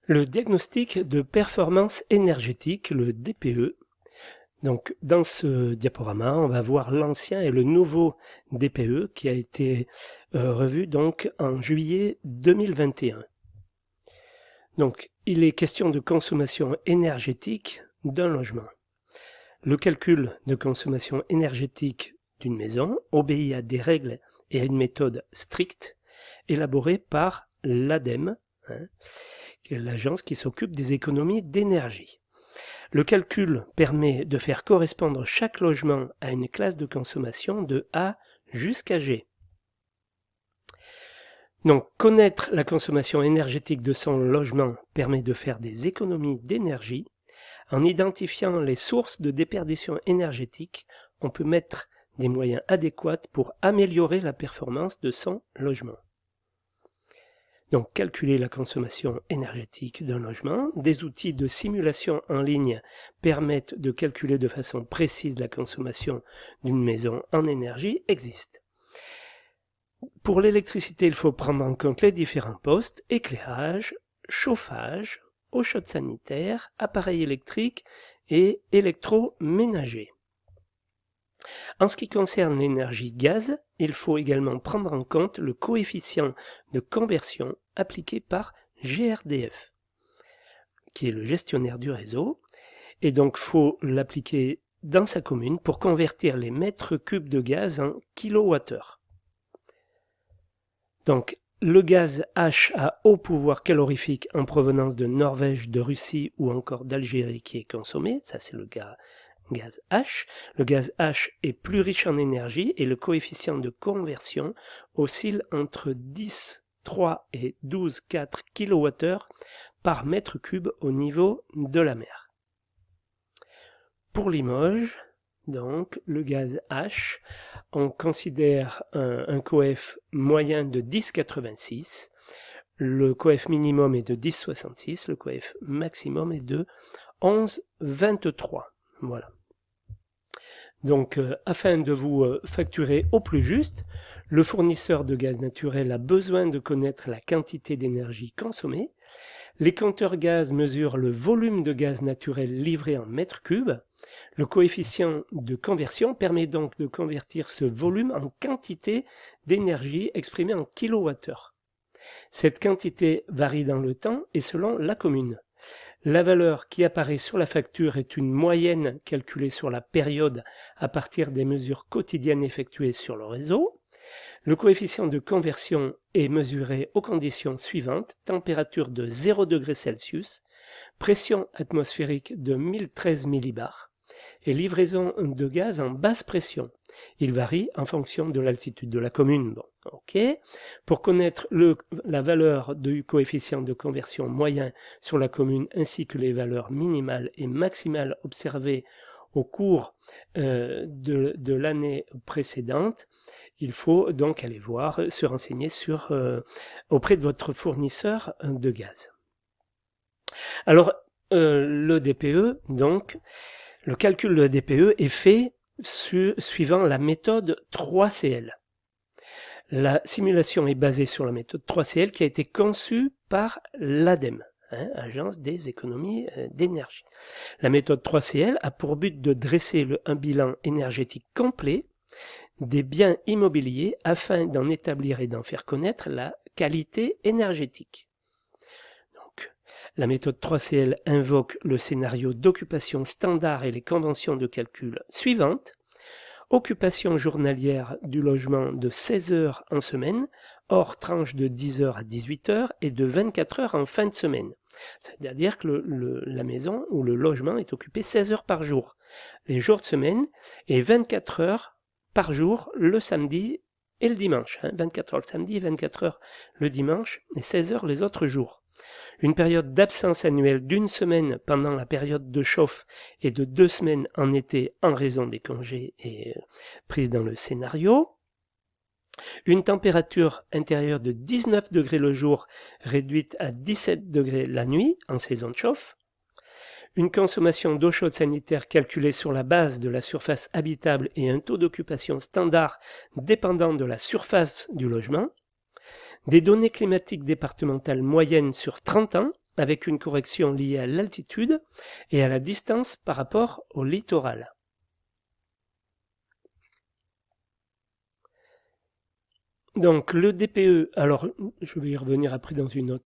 Le diagnostic de performance énergétique, le DPE. Donc, dans ce diaporama, on va voir l'ancien et le nouveau DPE qui a été revu donc en juillet 2021. Donc, il est question de consommation énergétique d'un logement. Le calcul de consommation énergétique d'une maison obéit à des règles et à une méthode stricte élaborée par l'ADEME, qui est l'agence qui s'occupe des économies d'énergie. Le calcul permet de faire correspondre chaque logement à une classe de consommation de A jusqu'à G. Donc, connaître la consommation énergétique de son logement permet de faire des économies d'énergie. En identifiant les sources de déperdition énergétique, on peut mettre des moyens adéquats pour améliorer la performance de son logement. Donc, calculer la consommation énergétique d'un logement. Des outils de simulation en ligne permettent de calculer de façon précise la consommation d'une maison en énergie existent. Pour l'électricité, il faut prendre en compte les différents postes, éclairage, chauffage, eau chaude sanitaire, appareils électriques et électroménagers. En ce qui concerne l'énergie gaz, il faut également prendre en compte le coefficient de conversion appliqué par GRDF, qui est le gestionnaire du réseau, et donc il faut l'appliquer dans sa commune pour convertir les mètres cubes de gaz en kilowattheure. Donc, le gaz H à haut pouvoir calorifique en provenance de Norvège, de Russie ou encore d'Algérie qui est consommé, ça c'est le gaz H. Le gaz H est plus riche en énergie et le coefficient de conversion oscille entre 10,3 et 12,4 kWh par mètre cube au niveau de la mer. Pour Limoges, donc le gaz H, on considère un coef moyen de 10,86, le coef minimum est de 10,66, le coef maximum est de 11,23. Voilà. Donc, afin de vous facturer au plus juste, le fournisseur de gaz naturel a besoin de connaître la quantité d'énergie consommée. Les compteurs gaz mesurent le volume de gaz naturel livré en mètres cubes. Le coefficient de conversion permet donc de convertir ce volume en quantité d'énergie exprimée en kilowattheure. Cette quantité varie dans le temps et selon la commune. La valeur qui apparaît sur la facture est une moyenne calculée sur la période à partir des mesures quotidiennes effectuées sur le réseau. Le coefficient de conversion est mesuré aux conditions suivantes: température de 0 degré Celsius, pression atmosphérique de 1013 millibars et livraison de gaz en basse pression. Il varie en fonction de l'altitude de la commune. Bon, okay. Pour connaître la valeur du coefficient de conversion moyen sur la commune ainsi que les valeurs minimales et maximales observées au cours de l'année précédente, il faut donc aller voir, se renseigner auprès de votre fournisseur de gaz. Alors, le DPE, donc, le calcul de DPE est fait suivant la méthode 3CL. La simulation est basée sur la méthode 3CL qui a été conçue par l'ADEME, Agence des économies d'énergie. La méthode 3CL a pour but de dresser un bilan énergétique complet des biens immobiliers afin d'en établir et d'en faire connaître la qualité énergétique. Donc, la méthode 3CL invoque le scénario d'occupation standard et les conventions de calcul suivantes. Occupation journalière du logement de 16 heures en semaine, hors tranche de 10 heures à 18 heures et de 24 heures en fin de semaine. C'est-à-dire que la maison ou le logement est occupé 16 heures par jour, les jours de semaine, et 24 heures par jour le samedi et le dimanche. 24 heures le samedi et 24 heures le dimanche et 16 heures les autres jours. Une période d'absence annuelle d'une semaine pendant la période de chauffe et de 2 semaines en été en raison des congés et prise dans le scénario. Une température intérieure de 19 degrés le jour réduite à 17 degrés la nuit en saison de chauffe. Une consommation d'eau chaude sanitaire calculée sur la base de la surface habitable et un taux d'occupation standard dépendant de la surface du logement. Des données climatiques départementales moyennes sur 30 ans avec une correction liée à l'altitude et à la distance par rapport au littoral. Donc le DPE, alors je vais y revenir après dans une